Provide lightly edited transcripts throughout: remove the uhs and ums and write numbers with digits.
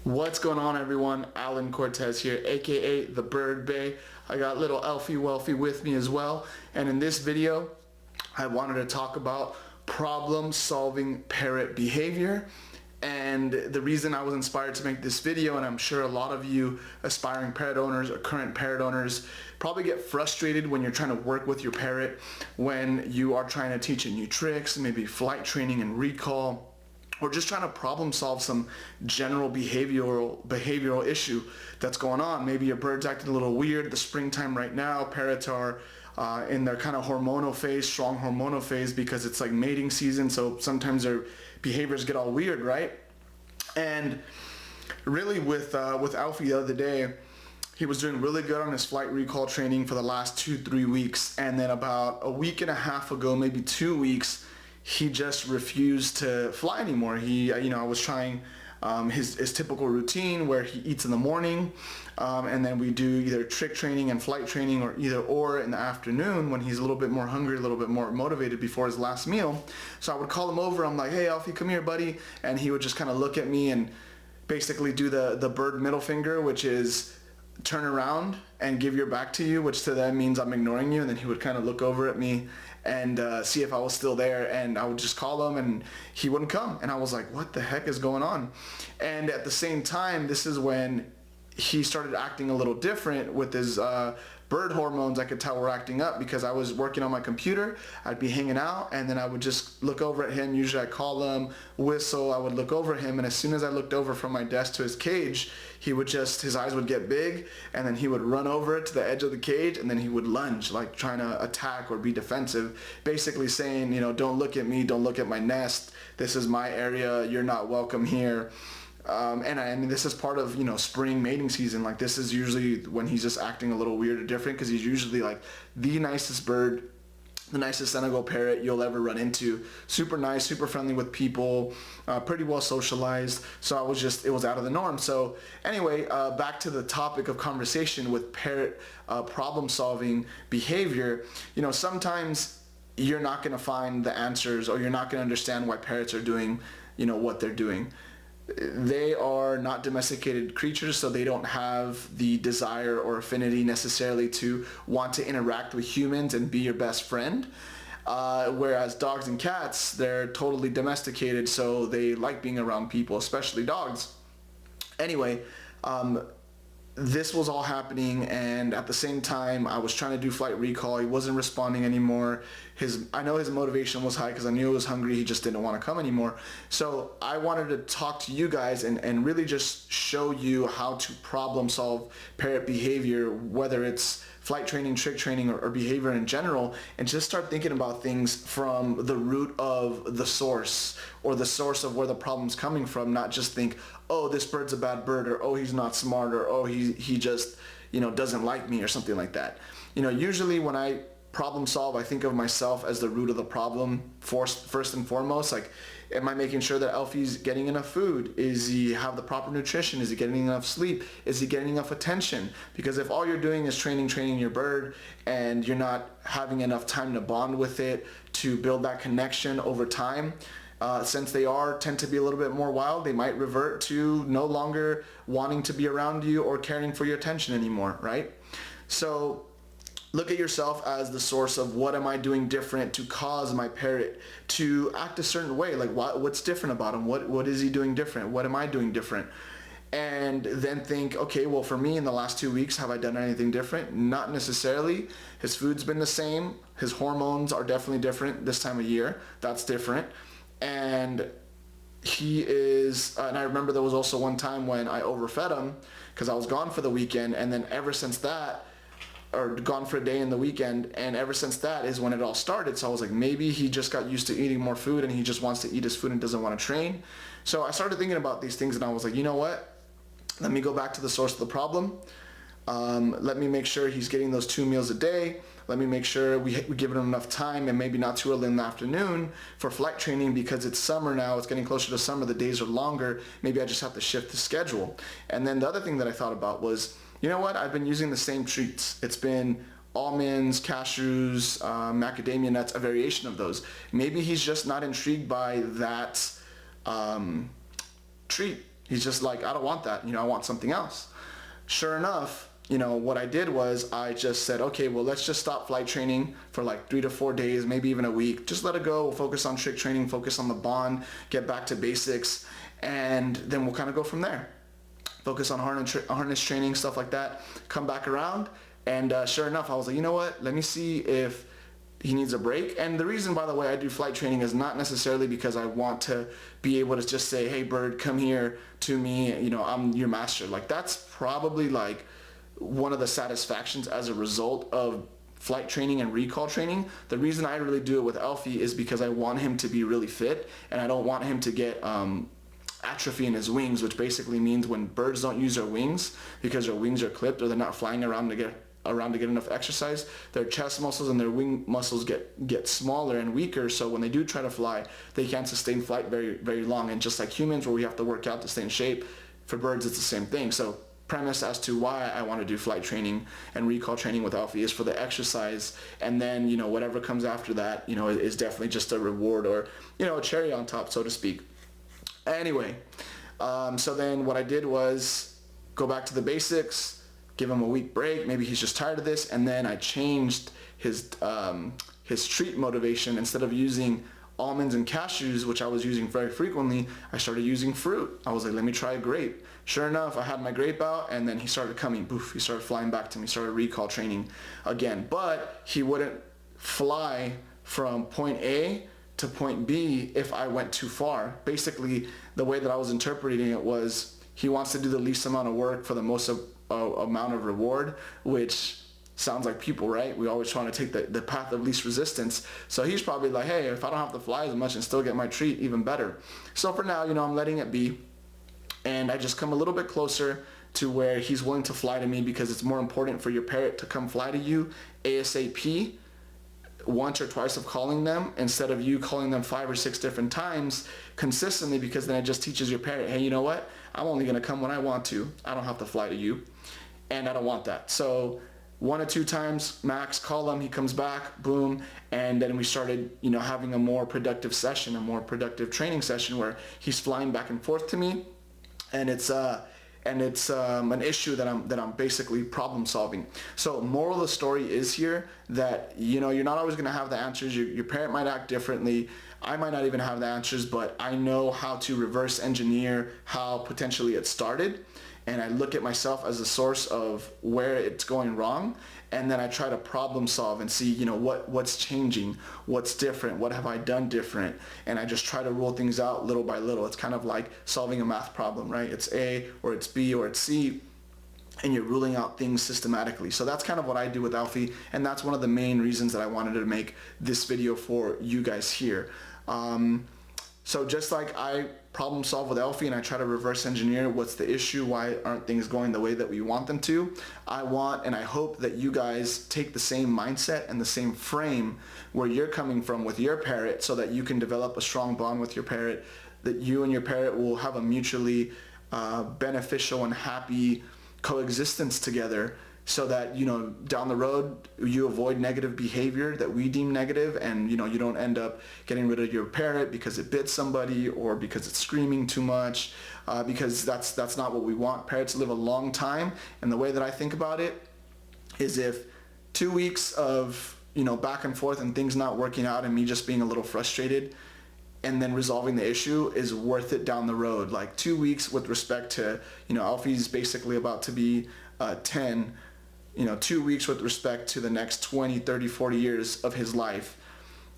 What's going on, everyone? Alan Cortez here, aka the Bird Bay. I got little Elfie with me as well, and in this video I wanted to talk about problem-solving parrot behavior. And the reason I was inspired to make this video, and I'm sure a lot of you aspiring parrot owners or current parrot owners probably get frustrated when you're trying to work with your parrot, when you are trying to teach it new tricks, maybe flight training and recall, or just trying to problem solve some general behavioral issue that's going on. Maybe your bird's acting a little weird. The springtime right now, parrots are in their kind of hormonal phase, strong hormonal phase, because it's like mating season, so sometimes their behaviors get all weird, right? And really with Elfie the other day, he was doing really good on his flight recall training for the last 2-3 weeks, and then about a week and a half ago, maybe 2 weeks, he just refused to fly anymore. I was trying his typical routine where he eats in the morning, and then we do either trick training and flight training, or either or in the afternoon when he's a little bit more hungry, a little bit more motivated before his last meal. So I would call him over. I'm like, "Hey, Alfie, come here, buddy," and he would just kind of look at me and basically do the bird middle finger, which is turn around and give your back to you, which to them means I'm ignoring you. And then he would kind of look over at me and see if I was still there, and I would just call him and he wouldn't come. And I was like, what the heck is going on? And at the same time, this is when he started acting a little different with his bird hormones. I could tell were acting up because I was working on my computer. I'd be hanging out, and then I would just look over at him. Usually I'd call him, whistle, I would look over at him, and as soon as I looked over from my desk to his cage, his eyes would get big, and then he would run over to the edge of the cage, and then he would lunge, like trying to attack or be defensive, basically saying, don't look at me, don't look at my nest, this is my area, you're not welcome here. And this is part of spring mating season. Like, this is usually when he's just acting a little weird or different, because he's usually like the nicest bird, the nicest Senegal parrot you'll ever run into. Super nice, super friendly with people, pretty well socialized. So it was out of the norm. So anyway, back to the topic of conversation with parrot problem-solving behavior. Sometimes you're not going to find the answers, or you're not going to understand why parrots are doing what they're doing. They are not domesticated creatures, so they don't have the desire or affinity necessarily to want to interact with humans and be your best friend. Whereas dogs and cats, they're totally domesticated, so they like being around people, especially dogs. Anyway, this was all happening, and at the same time I was trying to do flight recall. He wasn't responding anymore. I know his motivation was high because I knew he was hungry. He just didn't want to come anymore. So I wanted to talk to you guys and really just show you how to problem solve parrot behavior, whether it's flight training, trick training, or behavior in general, and just start thinking about things from the root of the source, or the source of where the problem's coming from. Not just think, oh, this bird's a bad bird, or oh, he's not smart, or oh, he just doesn't like me, or something like that. Usually when I problem solve, I think of myself as the root of the problem first and foremost. Like, am I making sure that Elfie's getting enough food? Is he have the proper nutrition? Is he getting enough sleep? Is he getting enough attention? Because if all you're doing is training your bird, and you're not having enough time to bond with it, to build that connection over time, since they tend to be a little bit more wild, they might revert to no longer wanting to be around you or caring for your attention anymore, right? So look at yourself as the source of what am I doing different to cause my parrot to act a certain way. Like, what's different about him? What is he doing different? What am I doing different? And then think, okay, well, for me in the last 2 weeks, have I done anything different? Not necessarily. His food's been the same. His hormones are definitely different this time of year. That's different. And he is, and I remember there was also one time when I overfed him because I was gone for the weekend, and then ever since that, or gone for a day in the weekend, and ever since that is when it all started. So I was like, maybe he just got used to eating more food, and he just wants to eat his food and doesn't want to train. So I started thinking about these things, and I was like, you know what? Let me go back to the source of the problem. Let me make sure he's getting those 2 meals a day. Let me make sure we give him enough time, and maybe not too early in the afternoon for flight training, because it's summer now. It's getting closer to summer. The days are longer. Maybe I just have to shift the schedule. And then the other thing that I thought about was, you know what? I've been using the same treats. It's been almonds, cashews, macadamia nuts, a variation of those. Maybe he's just not intrigued by that treat. He's just like, I don't want that, I want something else. Sure enough, what I did was I just said, okay, well, let's just stop flight training for like 3 to 4 days, maybe even a week. Just let it go. We'll focus on trick training, focus on the bond, get back to basics, and then we'll kind of go from there. Focus on harness training, stuff like that. Come back around, and sure enough, I was like, you know what? Let me see if he needs a break. And the reason, by the way, I do flight training is not necessarily because I want to be able to just say, hey, bird, come here to me. I'm your master. Like, that's probably like one of the satisfactions as a result of flight training and recall training. The reason I really do it with Elfie is because I want him to be really fit, and I don't want him to get atrophy in his wings, which basically means when birds don't use their wings because their wings are clipped or they're not flying around to get enough exercise, their chest muscles and their wing muscles get smaller and weaker, so when they do try to fly, they can't sustain flight very, very long. And just like humans, where we have to work out to stay in shape, for birds it's the same thing. So premise as to why I want to do flight training and recall training with Elfie is for the exercise, and then whatever comes after that is definitely just a reward, or a cherry on top, so to speak. Anyway, so then what I did was go back to the basics, give him a week break. Maybe he's just tired of this, and then I changed his treat motivation. Instead of using almonds and cashews, which I was using very frequently, I started using fruit. I was like, let me try a grape. Sure enough, I had my grape out, and then he started coming. Boof, he started flying back to me, started recall training again. But he wouldn't fly from point A to point B if I went too far. Basically, the way that I was interpreting it was he wants to do the least amount of work for the most amount of reward, which sounds like people, right? We always trying to take the path of least resistance. So he's probably like, hey, if I don't have to fly as much and still get my treat, even better. So for now, I'm letting it be, and I just come a little bit closer to where he's willing to fly to me, because it's more important for your parrot to come fly to you ASAP, once or twice of calling them, instead of you calling them 5 or 6 different times consistently, because then it just teaches your parrot, hey, you know what? I'm only going to come when I want to. I don't have to fly to you, and I don't want that. So 1 or 2 times max, call him, he comes back, boom, and then we started, having a more productive session, a more productive training session where he's flying back and forth to me, and it's an issue that I'm basically problem solving. So moral of the story is here that you're not always going to have the answers. Your parent might act differently. I might not even have the answers, but I know how to reverse engineer how potentially it started, and I look at myself as a source of where it's going wrong, and then I try to problem solve and see what's changing, what's different, what have I done different, and I just try to rule things out little by little. It's kind of like solving a math problem, right? It's A or it's B or it's C, and you're ruling out things systematically. So that's kind of what I do with Elfie, and that's one of the main reasons that I wanted to make this video for you guys here. So just like I problem solve with Elfie and I try to reverse engineer what's the issue, why aren't things going the way that we want them to, I want and I hope that you guys take the same mindset and the same frame where you're coming from with your parrot, so that you can develop a strong bond with your parrot, that you and your parrot will have a mutually beneficial and happy coexistence together, so that down the road you avoid negative behavior that we deem negative, and you don't end up getting rid of your parrot because it bit somebody or because it's screaming too much, because that's not what we want. Parrots live a long time, and the way that I think about it is, if 2 weeks of back and forth and things not working out and me just being a little frustrated and then resolving the issue is worth it down the road, like 2 weeks with respect to Alfie's basically about to be 10, 2 weeks with respect to the next 20, 30, 40 years of his life,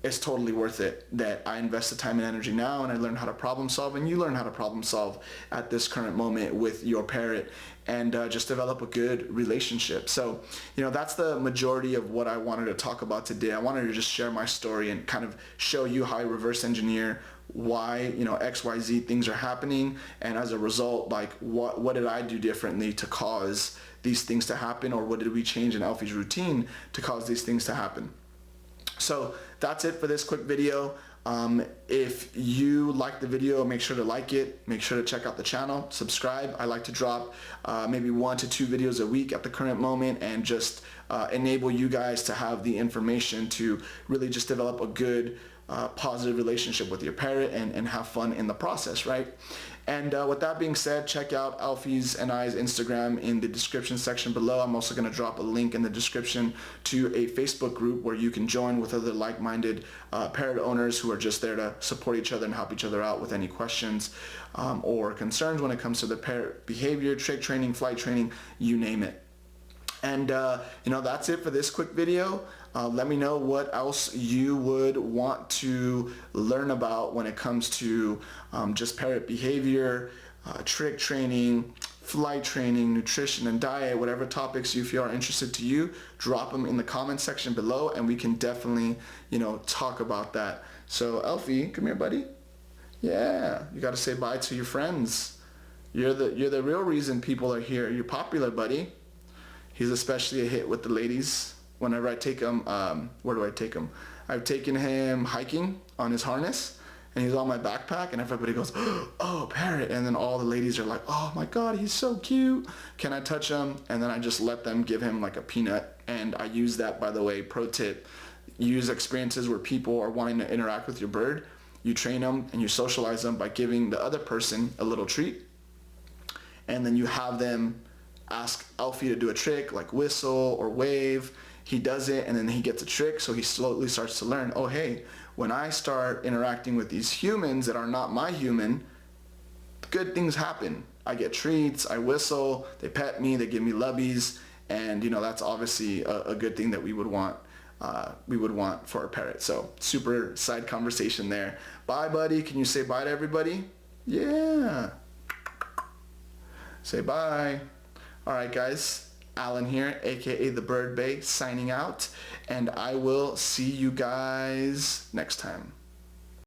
it's totally worth it that I invest the time and energy now, and I learn how to problem solve, and you learn how to problem solve at this current moment with your parrot, and just develop a good relationship. So that's the majority of what I wanted to talk about today. I wanted to just share my story and kind of show you how I reverse engineer why XYZ things are happening, and as a result, like what did I do differently to cause these things to happen, or what did we change in Elfie's routine to cause these things to happen. So that's it for this quick video. If you like the video, make sure to like it, make sure to check out the channel, subscribe. I like to drop maybe 1 to 2 videos a week at the current moment, and just enable you guys to have the information to really just develop a good positive relationship with your parrot and have fun in the process, right? And with that being said, check out Elfie's and I's Instagram in the description section below. I'm also going to drop a link in the description to a Facebook group where you can join with other like-minded parrot owners who are just there to support each other and help each other out with any questions or concerns when it comes to the parrot behavior, trick training, flight training, you name it. And that's it for this quick video. Let me know what else you would want to learn about when it comes to just parrot behavior, trick training, flight training, nutrition and diet, whatever topics you feel are interested to you, drop them in the comment section below and we can definitely, talk about that. So Elfie, come here, buddy. Yeah, you got to say bye to your friends. You're the real reason people are here. You're popular, buddy. He's especially a hit with the ladies. Whenever I take him, where do I take him? I've taken him hiking on his harness, and he's on my backpack, and everybody goes, oh, parrot. And then all the ladies are like, oh my God, he's so cute. Can I touch him? And then I just let them give him like a peanut. And I use that, by the way, pro tip. Use experiences where people are wanting to interact with your bird. You train them and you socialize them by giving the other person a little treat. And then you have them ask Elfie to do a trick like whistle or wave. He does it and then he gets a trick, so he slowly starts to learn, oh hey, when I start interacting with these humans that are not my human, good things happen. I get treats, I whistle, they pet me, they give me lubbies, and that's obviously a good thing that we would want for our parrot. So super side conversation there. Bye buddy, can you say bye to everybody? Yeah. Say bye. Alright guys, Alan here, aka the Bird Bay, signing out, and I will see you guys next time.